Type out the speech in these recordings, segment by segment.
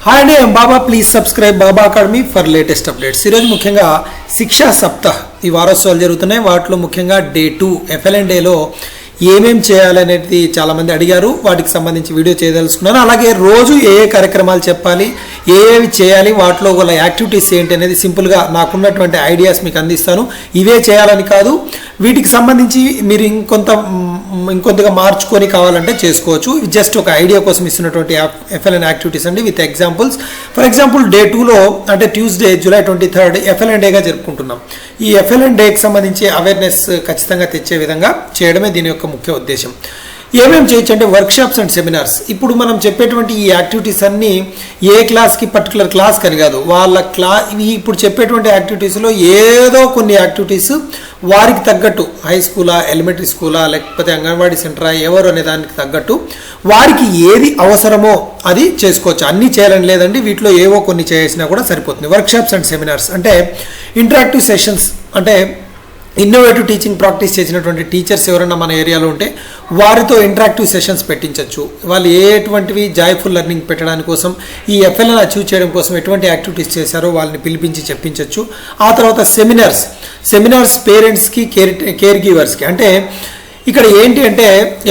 Hi అండి, Baba. Please subscribe Baba academy for latest updates. ఈరోజు ముఖ్యంగా శిక్షా సప్తాహ్ ఈ వారోత్సవాలు జరుగుతున్నాయి. వాటిలో ముఖ్యంగా డే 2 FLN డేలో ఏమేం చేయాలనేది చాలామంది అడిగారు. వాటికి సంబంధించి వీడియో చేయదలుచుకున్నాను. అలాగే రోజు ఏ కార్యక్రమాలు చెప్పాలి, ఏవి చేయాలి, వాటిలో గల యాక్టివిటీస్ ఏంటి అనేది సింపుల్గా నాకున్నటువంటి ఐడియాస్ మీకు అందిస్తాను. ఇవే చేయాలని కాదు, వీటికి సంబంధించి మీరు ఇంకొంతగా మార్చుకొని కావాలంటే చేసుకోవచ్చు. జస్ట్ ఒక ఐడియా కోసం ఇస్తున్నటువంటి FLN యాక్టివిటీస్ అండి, with examples. For example day 2లో అంటే ట్యూస్డే July 23rd FLN డేగా జరుపుకుంటున్నాం. ఈ FLN డేకి సంబంధించి అవేర్నెస్ ఖచ్చితంగా తెచ్చే విధంగా చేయడమే దీని యొక్క ముఖ్య ఉద్దేశం. ఏమేమి చేయొచ్చు అంటే వర్క్షాప్స్ అండ్ సెమినార్స్. ఇప్పుడు మనం చెప్పేటువంటి ఈ యాక్టివిటీస్ అన్నీ ఏ క్లాస్కి పర్టికులర్ క్లాస్ కని కాదు, ఇప్పుడు చెప్పేటువంటి యాక్టివిటీస్లో ఏదో కొన్ని యాక్టివిటీస్ వారికి తగ్గట్టు, హై స్కూలా, ఎలిమెంటరీ స్కూలా, లేకపోతే అంగన్వాడీ సెంటరా, ఎవరు అనే దానికి తగ్గట్టు వారికి ఏది అవసరమో అది చేసుకోవచ్చు. అన్నీ చేయాలని లేదండి, వీటిలో ఏవో కొన్ని చేసినా కూడా సరిపోతుంది. వర్క్షాప్స్ అండ్ సెమినార్స్ అంటే ఇంటరాక్టివ్ సెషన్స్, అంటే ఇన్నోవేటివ్ టీచింగ్ ప్రాక్టీస్ చేసినటువంటి టీచర్స్ ఎవరైనా మన ఏరియాలో ఉంటే వారితో ఇంటరాక్టివ్ సెషన్స్ పెట్టించవచ్చు. వాళ్ళు ఎటువంటివి జాయ్ఫుల్ లెర్నింగ్ పెట్టడానికి కోసం, ఈ FLN అచీవ్ చేయడం కోసం ఎటువంటి యాక్టివిటీస్ చేశారో వాళ్ళని పిలిపించి చెప్పించవచ్చు. ఆ తర్వాత సెమినార్స్ పేరెంట్స్కి, కేర్ గివర్స్కి. అంటే ఇక్కడ ఏంటి అంటే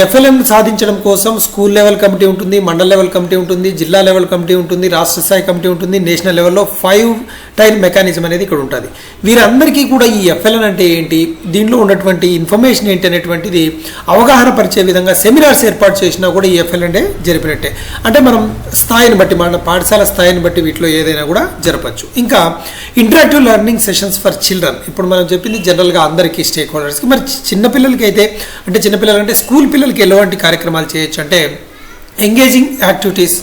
FLN సాధించడం కోసం స్కూల్ లెవెల్ కమిటీ ఉంటుంది, మండల్ లెవెల్ కమిటీ ఉంటుంది, జిల్లా లెవెల్ కమిటీ ఉంటుంది, రాష్ట్ర స్థాయి కమిటీ ఉంటుంది, నేషనల్ లెవెల్లో 5 టైర్ మెకానిజం అనేది ఇక్కడ ఉంటుంది. వీరందరికీ కూడా ఈ FLN అంటే ఏంటి, దీనిలో ఉన్నటువంటి ఇన్ఫర్మేషన్ ఏంటి అనేటువంటిది అవగాహన పరిచే విధంగా సెమినార్స్ ఏర్పాటు చేసినా కూడా ఈ FLN డే జరిపినట్టే. అంటే మనం స్థాయిని బట్టి, మన పాఠశాల స్థాయిని బట్టి వీటిలో ఏదైనా కూడా జరపచ్చు. ఇంకా interactive learning sessions for children. ఇప్పుడు మనం చెప్పింది జనరల్గా అందరికీ, స్టేక్ హోల్డర్స్కి. మరి చిన్నపిల్లలకి అయితే, అంటే చిన్నపిల్లలు అంటే స్కూల్ పిల్లలకి ఎలాంటి కార్యక్రమాలు చేయొచ్చు అంటే engaging activities,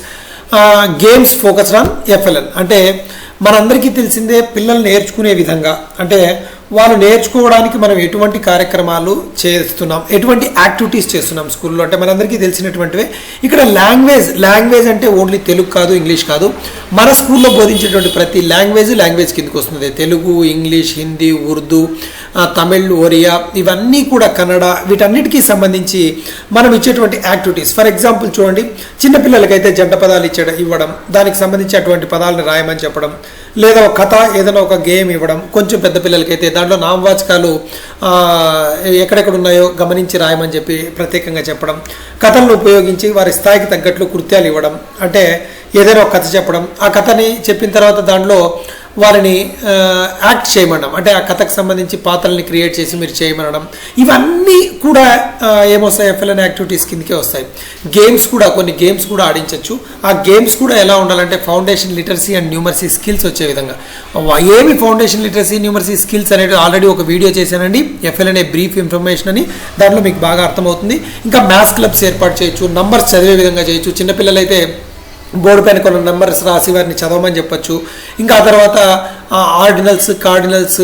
games focused on FLN. అంటే మనందరికీ తెలిసిందే, పిల్లలు నేర్చుకునే విధంగా, అంటే వాళ్ళు నేర్చుకోవడానికి మనం ఎటువంటి కార్యక్రమాలు చేస్తున్నాం, ఎటువంటి యాక్టివిటీస్ చేస్తున్నాం స్కూల్లో అంటే మనందరికీ తెలిసినటువంటివే. ఇక్కడ లాంగ్వేజ్ అంటే ఓన్లీ తెలుగు కాదు, ఇంగ్లీష్ కాదు. మన స్కూల్లో బోధించేటువంటి ప్రతి లాంగ్వేజ్ కిందకు వస్తుంది. తెలుగు, ఇంగ్లీష్, హిందీ, ఉర్దూ, తమిళ్, ఒరియా, ఇవన్నీ కూడా కన్నడ, వీటన్నిటికీ సంబంధించి మనం ఇచ్చేటువంటి యాక్టివిటీస్. ఫర్ ఎగ్జాంపుల్ చూడండి, చిన్నపిల్లలకైతే జంట పదాలు ఇవ్వడం, దానికి సంబంధించి అటువంటి పదాలను రాయమని చెప్పడం, లేదా ఒక కథ, ఏదైనా ఒక గేమ్ ఇవ్వడం. కొంచెం పెద్ద పిల్లలకైతే దాంట్లో నామవాచకాలు ఎక్కడెక్కడ ఉన్నాయో గమనించి రాయమని చెప్పి ప్రత్యేకంగా చెప్పడం, కథలను ఉపయోగించి వారి స్థాయికి తగ్గట్లు కృత్యాలు ఇవ్వడం. అంటే ఏదైనా ఒక కథ చెప్పడం, ఆ కథని చెప్పిన తర్వాత దాంట్లో వారిని యాక్ట్ చేయమనడం, అంటే ఆ కథకు సంబంధించి పాత్రల్ని క్రియేట్ చేసి మీరు చేయమనడం. ఇవన్నీ కూడా ఏమొస్తాయి, FLN యాక్టివిటీస్ కిందకే వస్తాయి. కొన్ని గేమ్స్ కూడా ఆడించవచ్చు. ఆ గేమ్స్ కూడా ఎలా ఉండాలంటే foundation literacy and numeracy skills వచ్చే విధంగా. ఏమి ఫౌండేషన్ లిటరసీ, న్యూమరసీ స్కిల్స్ అనేది ఆల్రెడీ ఒక వీడియో చేశానండి, FLN బ్రీఫ్ ఇన్ఫర్మేషన్ అని. దాంట్లో మీకు బాగా అర్థమవుతుంది. ఇంకా మ్యాథ్స్ క్లబ్స్ ఏర్పాటు చేయొచ్చు, నంబర్స్ చదివే విధంగా చేయొచ్చు. చిన్నపిల్లలైతే బోర్డు పైన కొన్ని నెంబర్స్ రాసి వారిని చదవమని చెప్పచ్చు. ఇంకా ఆ తర్వాత ఆర్డినల్స్, కార్డినల్స్,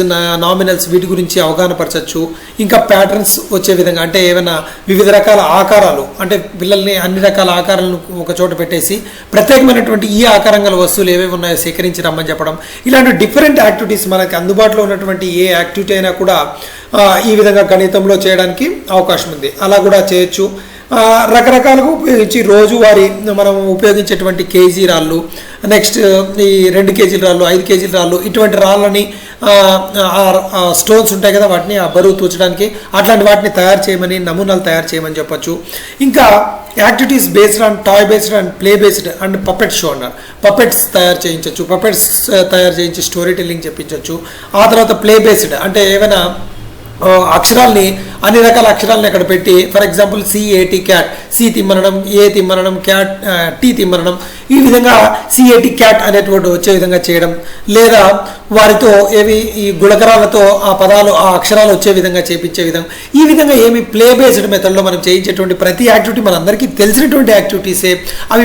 నామినల్స్, వీటి గురించి అవగాహన పరచచ్చు. ఇంకా ప్యాటర్న్స్ వచ్చే విధంగా, అంటే ఏమైనా వివిధ రకాల ఆకారాలు, అంటే పిల్లల్ని అన్ని రకాల ఆకారాలను ఒక చోట పెట్టేసి ప్రత్యేకమైనటువంటి ఈ ఆకారం గల వస్తువులు ఏవేవి ఉన్నాయో సేకరించి రమ్మని చెప్పడం. ఇలాంటి డిఫరెంట్ యాక్టివిటీస్, మనకి అందుబాటులో ఉన్నటువంటి ఏ యాక్టివిటీ అయినా కూడా ఈ విధంగా గణితంలో చేయడానికి అవకాశం ఉంది. అలా కూడా చేయొచ్చు. రకరకాలుగా ఉపయోగించి రోజువారీ మనం ఉపయోగించేటువంటి కేజీ రాళ్ళు, నెక్స్ట్ ఈ 2 కేజీల రాళ్ళు, 5 కేజీల రాళ్ళు, ఇటువంటి రాళ్ళని స్టోన్స్ ఉంటాయి కదా, వాటిని ఆ బరువు తూచడానికి అట్లాంటి వాటిని తయారు చేయమని, నమూనాలు తయారు చేయమని చెప్పచ్చు. ఇంకా activities based on toy based and play based and puppet show అన్నారు. పపెట్స్ తయారు చేయించవచ్చు, పపెట్స్ తయారు చేయించి స్టోరీ టెల్లింగ్ చెప్పించవచ్చు. ఆ తర్వాత ప్లే బేస్డ్ అంటే ఏమైనా అక్షరాల్ని, అన్ని రకాల అక్షరాలను అక్కడ పెట్టి, for example CAT cat, C తిమ్మనడం, ఏ తిమ్మనడం, క్యాట్ టీ తిమ్మనడం, ఈ విధంగా CAT క్యాట్ అనేటువంటి వచ్చే విధంగా చేయడం. లేదా వారితో ఈ గుళకరాలతో ఆ పదాలు, ఆ అక్షరాలు వచ్చే విధంగా చేయించే విధంగా, ఈ విధంగా ప్లే బేస్డ్ మెథడ్లో మనం చేయించేటువంటి ప్రతి యాక్టివిటీ మనందరికీ తెలిసినటువంటి యాక్టివిటీసే. అవి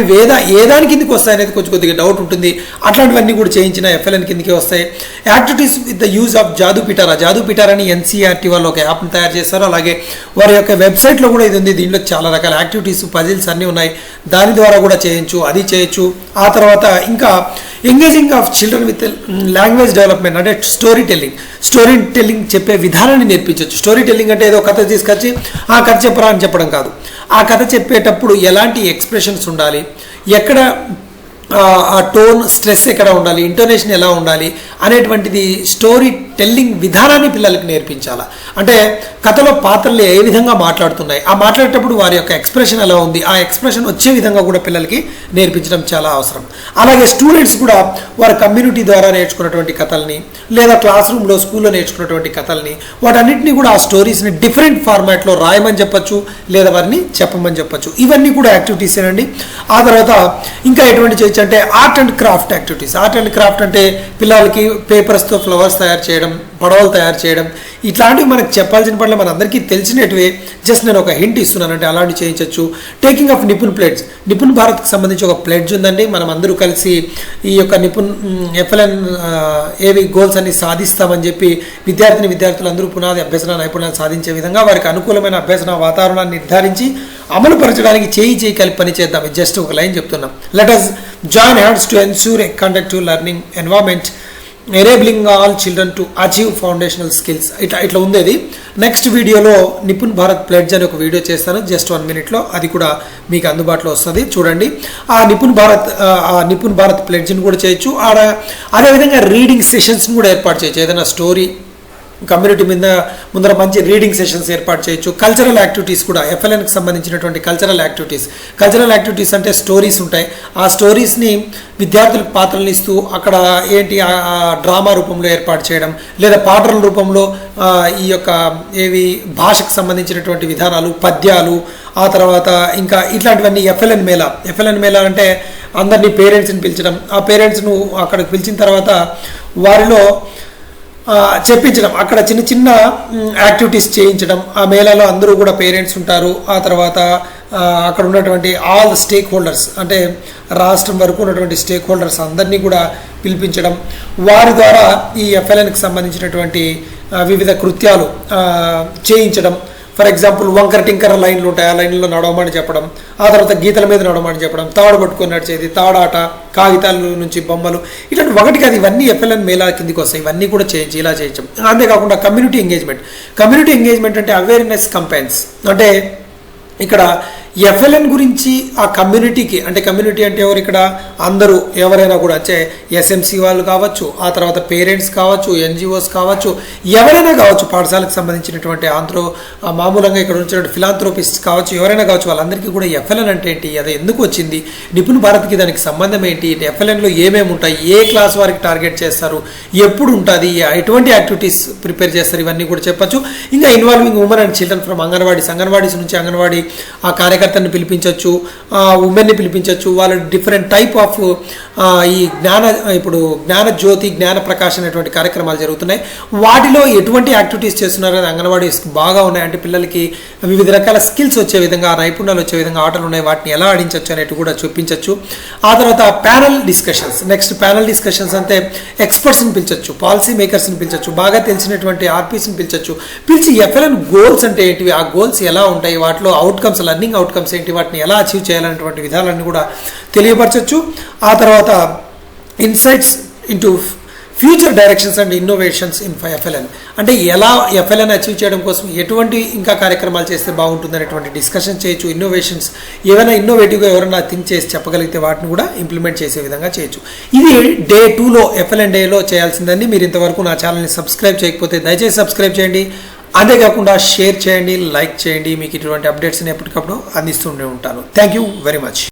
ఏ దాని కిందకి వస్తాయనేది కొద్దిగా డౌట్ ఉంటుంది. అట్లాంటివన్నీ కూడా చేయించిన FLN కిందకి వస్తాయి. Activities with the use of Jadoo Pitara అని NCERT వాళ్ళు ఒక యాప్ని తయారు చేస్తారు. అలాగే వారి యొక్క వెబ్సైట్లో కూడా ఇది ఉంది. దీంట్లో చాలా రకాల యాక్టివిటీస్, పజిల్స్ అన్నీ ఉన్నాయి. దాని ద్వారా కూడా చేయొచ్చు. ఆ తర్వాత ఇంకా engaging of children with language development, అంటే స్టోరీ టెల్లింగ్ చెప్పే విధానాన్ని నేర్పించవచ్చు. స్టోరీ టెల్లింగ్ అంటే ఏదో కథ తీసుకొచ్చి ఆ కథ చెప్పరా అని చెప్పడం కాదు. ఆ కథ చెప్పేటప్పుడు ఎలాంటి ఎక్స్ప్రెషన్స్ ఉండాలి, ఎక్కడ ఆ టోన్, స్ట్రెస్ ఎక్కడ ఉండాలి, ఇంటోనేషన్ ఎలా ఉండాలి అనేటువంటిది స్టోరీ టెల్లింగ్ విధానాన్ని పిల్లలకి నేర్పించాలి. అంటే కథలో పాత్రలు ఏ విధంగా మాట్లాడుతున్నాయి, ఆ మాట్లాడేటప్పుడు వారి యొక్క ఎక్స్ప్రెషన్ ఎలా ఉంది, ఆ ఎక్స్ప్రెషన్ వచ్చే విధంగా కూడా పిల్లలకి నేర్పించడం చాలా అవసరం. అలాగే స్టూడెంట్స్ కూడా వారి కమ్యూనిటీ ద్వారా నేర్చుకున్నటువంటి కథల్ని, లేదా క్లాస్ రూమ్లో స్కూల్లో నేర్చుకున్నటువంటి కథల్ని, వాటన్నిటిని కూడా ఆ స్టోరీస్ని డిఫరెంట్ ఫార్మాట్లో రాయమని చెప్పచ్చు, లేదా వారిని చెప్పమని చెప్పచ్చు. ఇవన్నీ కూడా యాక్టివిటీస్ ఏనండి. ఆ తర్వాత ఇంకా ఎటువంటి చేయొచ్చు అంటే art and craft activities. Art and craft అంటే పిల్లలకి పేపర్స్తో ఫ్లవర్స్ తయారు చేయడం, పడవలు తయారు చేయడం, ఇట్లాంటివి మనకు చెప్పాల్సిన పట్ల మన అందరికీ తెలిసినట్టువే. జస్ట్ నేను ఒక హింట్ ఇస్తున్నానంటే అలాంటివి చేయించవచ్చు. Taking of Nipun pledge, Nipun భారత్కి సంబంధించి ఒక ప్లెడ్జ్ ఉందండి. మనం అందరూ కలిసి ఈ యొక్క ఎఫ్ఎల్ఎన్ ఏవి గోల్స్ అన్ని సాధిస్తామని చెప్పి విద్యార్థులు అందరూ పునాది అభ్యసన నైపుణ్యాలు సాధించే విధంగా వారికి అనుకూలమైన అభ్యసన వాతావరణాన్ని నిర్ధారించి అమలు పరచడానికి చేయి కలిపి పని చేద్దాం. జస్ట్ ఒక లైన్ చెప్తున్నాం. Let us join hands to ensure a conducive learning environment enabling all children to achieve foundational skills. ఇట్లా ఉంది అది. నెక్స్ట్ వీడియోలో నిపుణ్ భారత్ ప్లెడ్జ్ అని ఒక వీడియో చేస్తాను, జస్ట్ 1 minute, అది కూడా మీకు అందుబాటులో వస్తుంది, చూడండి. ఆ నిపుణ్ భారత్ ప్లెడ్జ్ని కూడా చేయొచ్చు. అదేవిధంగా రీడింగ్ సెషన్స్ని కూడా ఏర్పాటు చేయొచ్చు. ఏదైనా స్టోరీ కమ్యూనిటీ ముందర మంచి రీడింగ్ సెషన్స్ ఏర్పాటు చేయొచ్చు. కల్చరల్ యాక్టివిటీస్ కూడా, ఎఫ్ఎల్ఎన్కి సంబంధించినటువంటి కల్చరల్ యాక్టివిటీస్ అంటే స్టోరీస్ ఉంటాయి. ఆ స్టోరీస్ని విద్యార్థులకు పాత్రలు ఇస్తూ అక్కడ ఏంటి డ్రామా రూపంలో ఏర్పాటు చేయడం, లేదా పాటల రూపంలో ఈ యొక్క భాషకు సంబంధించినటువంటి విధానాలు, పద్యాలు, ఆ తర్వాత ఇంకా ఇట్లాంటివన్నీ ఎఫ్ఎల్ఎన్ మేళా అంటే అందరినీ పేరెంట్స్ని పిలిచడం, ఆ పేరెంట్స్ను అక్కడికి పిలిచిన తర్వాత వారిలో చెప్పించడం, అక్కడ చిన్న యాక్టివిటీస్ చేయించడం. ఆ మేళాలో అందరూ కూడా పేరెంట్స్ ఉంటారు. ఆ తర్వాత అక్కడ ఉన్నటువంటి ఆల్ స్టేక్ హోల్డర్స్, అంటే రాష్ట్రం వరకు ఉన్నటువంటి స్టేక్ హోల్డర్స్ అందరినీ కూడా పిలిపించడం, వారి ద్వారా ఈ ఎఫ్ఎల్ఎన్కి సంబంధించినటువంటి వివిధ కృత్యాలు చేయించడం. ఫర్ ఎగ్జాంపుల్ వంకర టింకర లైన్లు ఉంటాయి, ఆ లైన్లో నడవమని చెప్పడం, ఆ తర్వాత గీతల మీద నడవమని చెప్పడం, తాడు పట్టుకొని నడిచేది, తాడాట, కాగితాల నుంచి బొమ్మలు, ఇట్లాంటి ఒకటి కాదు, ఇవన్నీ ఎఫ్ఎల్ఎన్ మేళా కిందికి వస్తాయి. ఇవన్నీ కూడా చేయించి ఇలా చేయొచ్చు. అంతేకాకుండా కమ్యూనిటీ ఎంగేజ్మెంట్ అంటే అవేర్నెస్ కంపెయిన్స్. అంటే ఇక్కడ ఎఫ్ఎల్ఎన్ గురించి ఆ కమ్యూనిటీకి, అంటే కమ్యూనిటీ అంటే ఎవరు ఇక్కడ అందరూ, ఎవరైనా కూడా, అంటే ఎస్ఎంసి వాళ్ళు కావచ్చు, ఆ తర్వాత పేరెంట్స్ కావచ్చు, ఎన్జిఓస్ కావచ్చు, ఎవరైనా కావచ్చు, పాఠశాలకు సంబంధించినటువంటి మామూలుగా ఇక్కడ ఉన్నటువంటి ఫిలాంథ్రోపిస్ట్స్ కావచ్చు, ఎవరైనా కావచ్చు, వాళ్ళందరికీ కూడా ఎఫ్ఎల్ఎన్ అంటే ఏంటి, అది ఎందుకు వచ్చింది, నిపుణ్ భారత్కి దానికి సంబంధం ఏంటి, ఎఫ్ఎల్ఎన్లో ఏమేమి ఉంటాయి, ఏ క్లాస్ వారికి టార్గెట్ చేస్తారు, ఎప్పుడు ఉంటుంది, ఎటువంటి యాక్టివిటీస్ ప్రిపేర్ చేస్తారు, ఇవన్నీ కూడా చెప్పచ్చు. ఇంకా involving women and children from anganwadis నుంచి అంగన్వాడీ ఆ కార్యకర్తని పిలిపించవచ్చు, ఉమెన్ని పిలిపించవచ్చు. వాళ్ళు డిఫరెంట్ టైప్ ఆఫ్ ఈ ఇప్పుడు జ్ఞాన జ్యోతి, జ్ఞాన ప్రకాశ్ అనేటువంటి కార్యక్రమాలు జరుగుతున్నాయి. వాటిలో ఎటువంటి యాక్టివిటీస్ చేస్తున్నారు అనేది అంగన్వాడీస్కి బాగా ఉన్నాయి. అంటే పిల్లలకి వివిధ రకాల స్కిల్స్ వచ్చే విధంగా, నైపుణ్యాలు వచ్చే విధంగా ఆటలు ఉన్నాయి, వాటిని ఎలా ఆడించవచ్చు అనేవి కూడా చూపించవచ్చు. ఆ తర్వాత ప్యానల్ డిస్కషన్స్ అంటే ఎక్స్పర్ట్స్ని పిలిచవచ్చు, పాలసీ మేకర్స్ని పిలిచవచ్చు, బాగా తెలిసినటువంటి ఆర్పీస్ని పిలిచి ఎఫ్ఎల్ఎన్ గోల్స్ అంటే ఏంటివి, ఆ గోల్స్ ఎలా ఉంటాయి, వాటిలో లెర్నింగ్ అవుట్కమ్స్ ఏంటి, వాటిని ఎలా అచీవ్ చేయాలనేటువంటి విధానాన్ని కూడా తెలియపరచవచ్చు. ఆ తర్వాత insights into future directions and innovations in FLN, అంటే ఎలా ఎఫ్ఎల్ఎన్ అచీవ్ చేయడం కోసం ఎటువంటి ఇంకా కార్యక్రమాలు చేస్తే బాగుంటుంది అనేటువంటి డిస్కషన్ చేయొచ్చు. ఇన్నోవేషన్స్ ఏమైనా ఇన్నోవేటివ్గా ఎవరైనా థింక్ చేసి చెప్పగలిగితే వాటిని కూడా ఇంప్లిమెంట్ చేసే విధంగా చేయొచ్చు. ఇది డే 2లో ఎఫ్ఎల్ఎన్ డేలో చేయాల్సిందని. మీరు ఇంతవరకు నా ఛానల్ని సబ్స్క్రైబ్ చేయకపోతే దయచేసి సబ్స్క్రైబ్ చేయండి. అంతేకాకుండా షేర్ చేయండి, లైక్ చేయండి. మీకు ఇటువంటి అప్డేట్స్ని ఎప్పటికప్పుడు అందిస్తూనే ఉంటాను. Thank you very much.